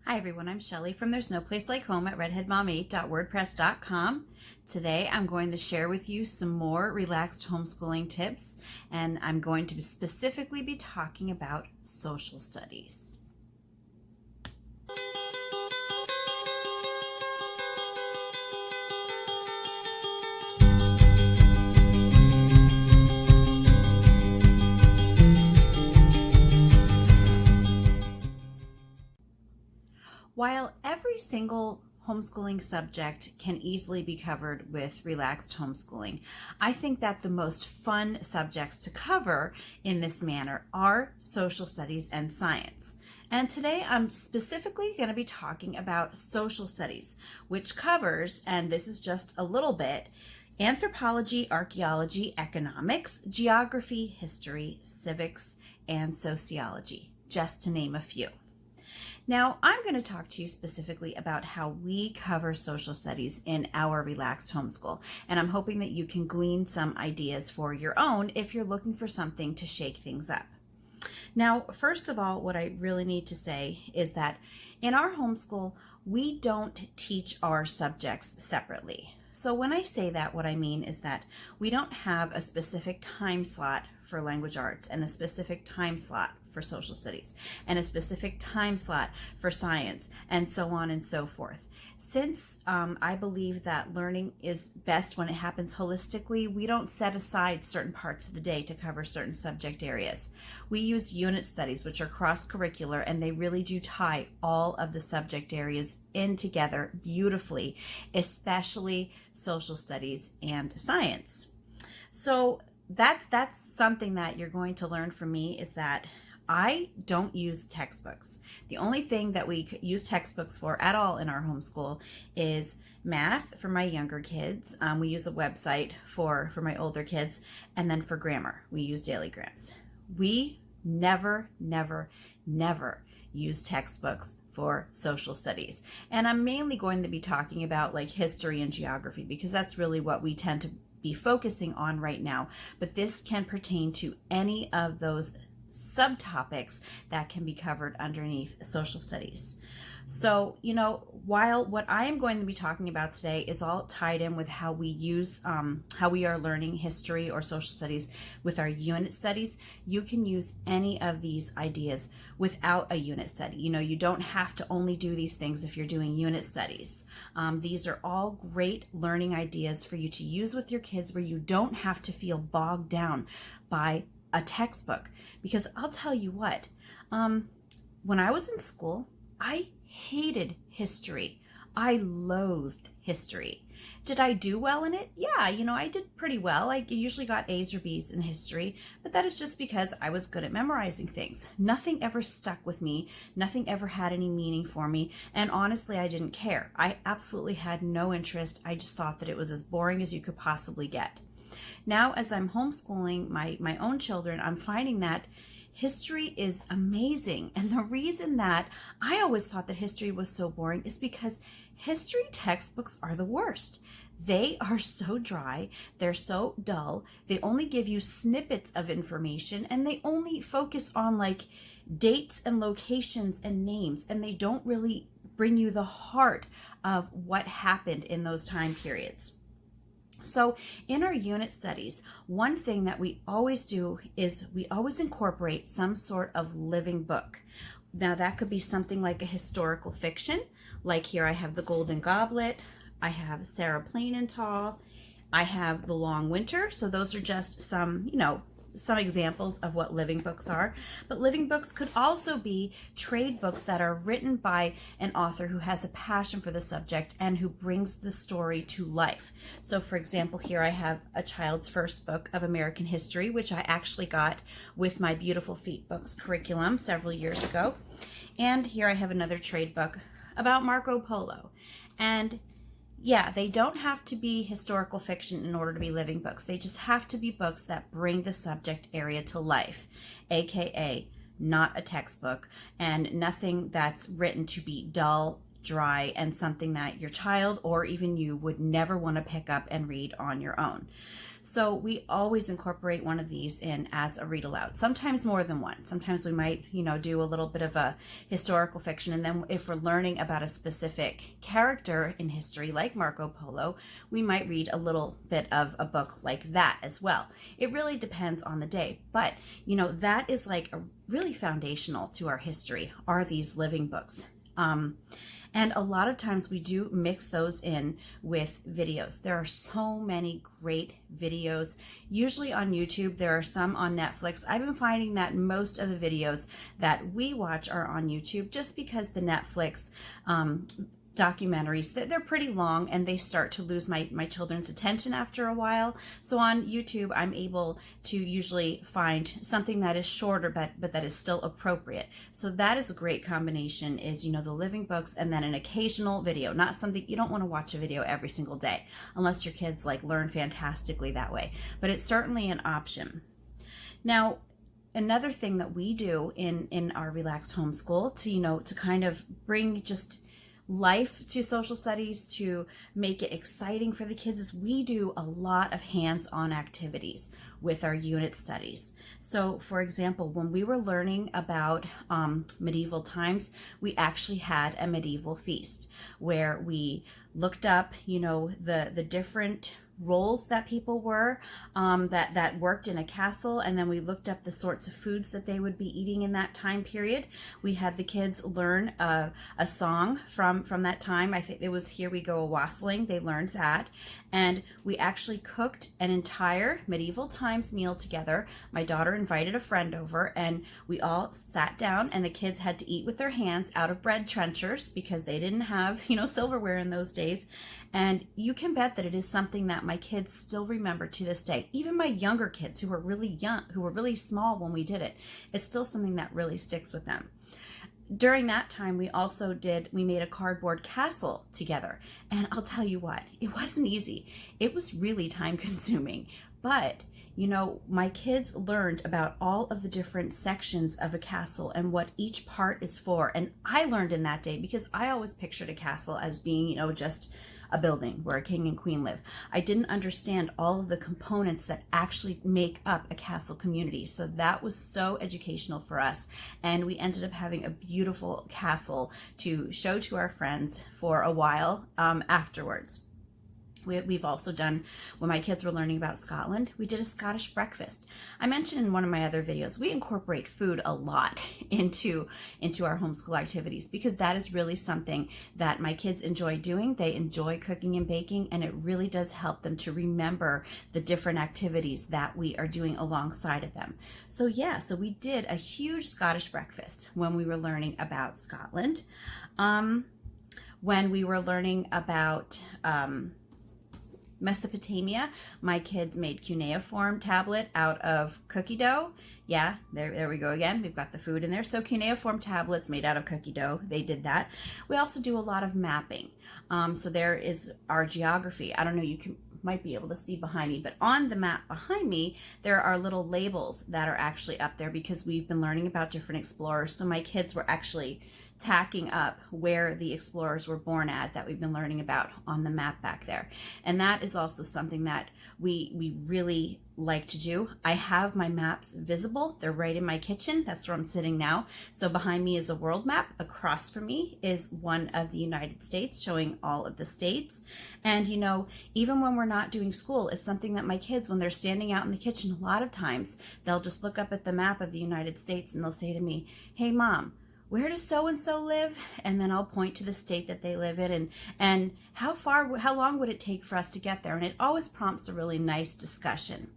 Hi everyone, I'm Shelly from There's No Place Like Home at redheadmom8.wordpress.com. Today I'm going to share with you some more relaxed homeschooling tips, and I'm going to specifically be talking about social studies. While every single homeschooling subject can easily be covered with relaxed homeschooling, I think that the most fun subjects to cover in this manner are social studies and science. And today I'm specifically going to be talking about social studies, which covers, and this is just a little bit, anthropology, archaeology, economics, geography, history, civics, and sociology, just to name a few. Now, I'm going to talk to you specifically about how we cover social studies in our relaxed homeschool, and I'm hoping that you can glean some ideas for your own if you're looking for something to shake things up. Now, first of all, what I really need to say is that in our homeschool, we don't teach our subjects separately. So when I say that, what I mean is that we don't have a specific time slot for language arts and a specific time slot for social studies and a specific time slot for science and so on and so forth. Since I believe that learning is best when it happens holistically, we don't set aside certain parts of the day to cover certain subject areas. We use unit studies, which are cross-curricular, and they really do tie all of the subject areas in together beautifully, especially social studies and science. So that's something that you're going to learn from me, is that I don't use textbooks. The only thing that we use textbooks for at all in our homeschool is math for my younger kids. We use a website for my older kids, and then for grammar, we use Dailygrams. We never use textbooks for social studies. And I'm mainly going to be talking about like history and geography, because that's really what we tend to be focusing on right now. But this can pertain to any of those subtopics that can be covered underneath social studies. So, while what I am going to be talking about today is all tied in with how we use, how we are learning history or social studies with our unit studies, you can use any of these ideas without a unit study. You don't have to only do these things if you're doing unit studies. These are all great learning ideas for you to use with your kids, where you don't have to feel bogged down by a textbook. Because I'll tell you what, when I was in school, I hated history. I loathed history. Did I do well in it? Yeah, I did pretty well. I usually got A's or B's in history, but that is just because I was good at memorizing things. Nothing ever stuck with me. Nothing ever had any meaning for me. And honestly, I didn't care. I absolutely had no interest. I just thought that it was as boring as you could possibly get. Now, as I'm homeschooling my own children, I'm finding that history is amazing. And the reason that I always thought that history was so boring is because history textbooks are the worst. They are so dry, they're so dull, they only give you snippets of information, and they only focus on like dates and locations and names, and they don't really bring you the heart of what happened in those time periods. So in our unit studies, one thing that we always do is we always incorporate some sort of living book. Now that could be something like a historical fiction, like here I have The Golden Goblet, I have Sarah Plain and Tall, I have The Long Winter. So those are just some examples of what living books are. But living books could also be trade books that are written by an author who has a passion for the subject and who brings the story to life. So for example, here I have A Child's First Book of American History, which I actually got with my Beautiful Feet Books curriculum several years ago. And here I have another trade book about Marco Polo. And yeah, they don't have to be historical fiction in order to be living books. They just have to be books that bring the subject area to life, aka not a textbook, and nothing that's written to be dull, dry, and something that your child or even you would never want to pick up and read on your own. So we always incorporate one of these in as a read aloud, sometimes more than one. Sometimes we might, do a little bit of a historical fiction. And then if we're learning about a specific character in history, like Marco Polo, we might read a little bit of a book like that as well. It really depends on the day. But, that is like a really foundational to our history, are these living books. And a lot of times we do mix those in with videos. There are so many great videos, usually on YouTube. There are some on Netflix. I've been finding that most of the videos that we watch are on YouTube, just because the Netflix documentaries, they're pretty long and they start to lose my children's attention after a while. So on YouTube, I'm able to usually find something that is shorter, but that is still appropriate. So that is a great combination, is, the living books and then an occasional video. Not something, you don't want to watch a video every single day unless your kids like learn fantastically that way, but it's certainly an option. Now, another thing that we do in our relaxed homeschool to kind of bring just life to social studies, to make it exciting for the kids, is we do a lot of hands-on activities with our unit studies. So for example, when we were learning about medieval times, we actually had a medieval feast where we looked up, the different roles that people were that worked in a castle, and then we looked up the sorts of foods that they would be eating in that time period. We had the kids learn a song from that time. I think it was Here We Go a Wassailing. They learned that, and we actually cooked an entire medieval times meal together. My daughter invited a friend over, and we all sat down, and the kids had to eat with their hands out of bread trenchers because they didn't have silverware in those days. And you can bet that it is something that my kids still remember to this day. Even my younger kids who were really young, who were really small when we did it, it's still something that really sticks with them. During that time, we made a cardboard castle together. And I'll tell you what, it wasn't easy. It was really time consuming. But my kids learned about all of the different sections of a castle and what each part is for. And I learned in that day, because I always pictured a castle as being, just a building where a king and queen live. I didn't understand all of the components that actually make up a castle community. So that was so educational for us. And we ended up having a beautiful castle to show to our friends for a while afterwards. We've also done, when my kids were learning about Scotland, we did a Scottish breakfast. I mentioned in one of my other videos, we incorporate food a lot into our homeschool activities, because that is really something that my kids enjoy doing. They enjoy cooking and baking, and it really does help them to remember the different activities that we are doing alongside of them. So so we did a huge Scottish breakfast when we were learning about Scotland. When we were learning about Mesopotamia, my kids made cuneiform tablet out of cookie dough. Yeah, there we go again. We've got the food in there. So cuneiform tablets made out of cookie dough. They did that. We also do a lot of mapping. So there is our geography. I don't know, might be able to see behind me, but on the map behind me, there are little labels that are actually up there because we've been learning about different explorers. So my kids were actually tacking up where the explorers were born at, that we've been learning about on the map back there. And that is also something that we really like to do. I have my maps visible. They're right in my kitchen. That's where I'm sitting now. So behind me is a world map. Across from me is one of the United States, showing all of the states. And even when we're not doing school, it's something that my kids, when they're standing out in the kitchen, a lot of times they'll just look up at the map of the United States and they'll say to me, "Hey Mom, where does so-and-so live?" And then I'll point to the state that they live in, and how long would it take for us to get there? And it always prompts a really nice discussion.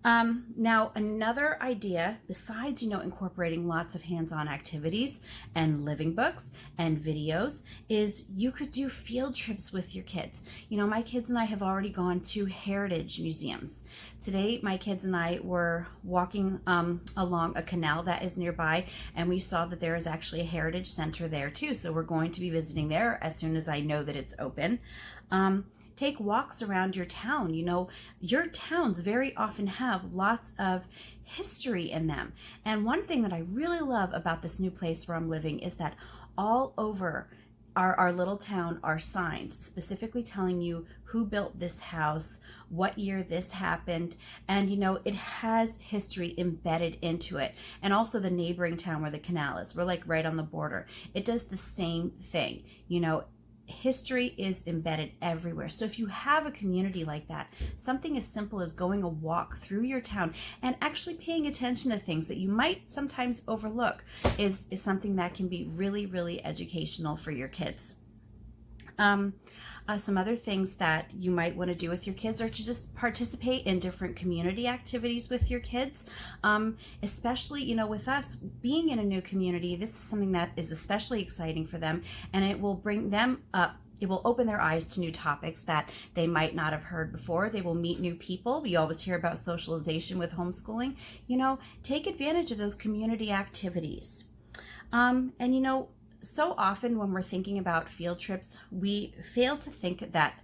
Now, another idea, besides, incorporating lots of hands-on activities and living books and videos, is you could do field trips with your kids. My kids and I have already gone to heritage museums. Today, my kids and I were walking along a canal that is nearby, and we saw that there is actually a heritage center there too. So we're going to be visiting there as soon as I know that it's open. Take walks around your town. Your towns very often have lots of history in them. And one thing that I really love about this new place where I'm living is that all over our little town are signs specifically telling you who built this house, what year this happened, and it has history embedded into it. And also the neighboring town where the canal is, we're like right on the border. It does the same thing. History is embedded everywhere. So if you have a community like that, something as simple as going a walk through your town and actually paying attention to things that you might sometimes overlook is something that can be really, really educational for your kids. Some other things that you might want to do with your kids are to just participate in different community activities with your kids. Especially, with us being in a new community, this is something that is especially exciting for them, and it will bring them up. It will open their eyes to new topics that they might not have heard before. They will meet new people. We always hear about socialization with homeschooling. Take advantage of those community activities. So often when we're thinking about field trips, we fail to think that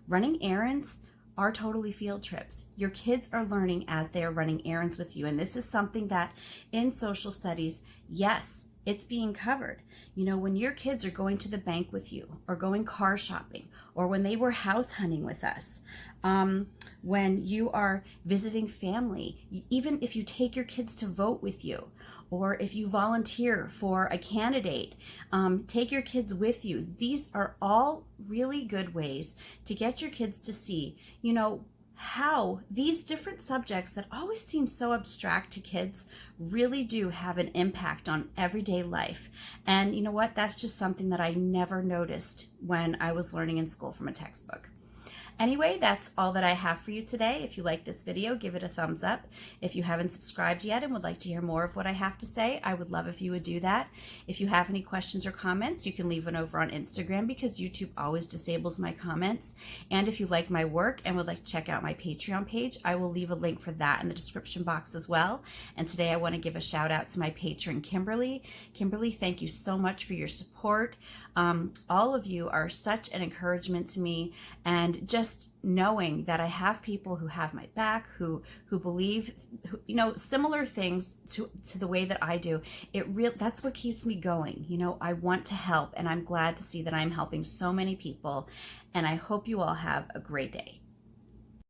running errands are totally field trips. Your kids are learning as they are running errands with you. And this is something that in social studies, yes, it's being covered. When your kids are going to the bank with you, or going car shopping, or when they were house hunting with us, when you are visiting family, even if you take your kids to vote with you, or if you volunteer for a candidate, take your kids with you. These are all really good ways to get your kids to see, how these different subjects that always seem so abstract to kids really do have an impact on everyday life. And you know what? That's just something that I never noticed when I was learning in school from a textbook. Anyway, that's all that I have for you today. If you like this video, give it a thumbs up. If you haven't subscribed yet and would like to hear more of what I have to say, I would love if you would do that. If you have any questions or comments, you can leave one over on Instagram because YouTube always disables my comments. And if you like my work and would like to check out my Patreon page, I will leave a link for that in the description box as well. And today I want to give a shout out to my patron, Kimberly. Kimberly, thank you so much for your support. All of you are such an encouragement to me, and just knowing that I have people who have my back, who believe, similar things to the way that I do, that's what keeps me going. I want to help, and I'm glad to see that I'm helping so many people, and I hope you all have a great day.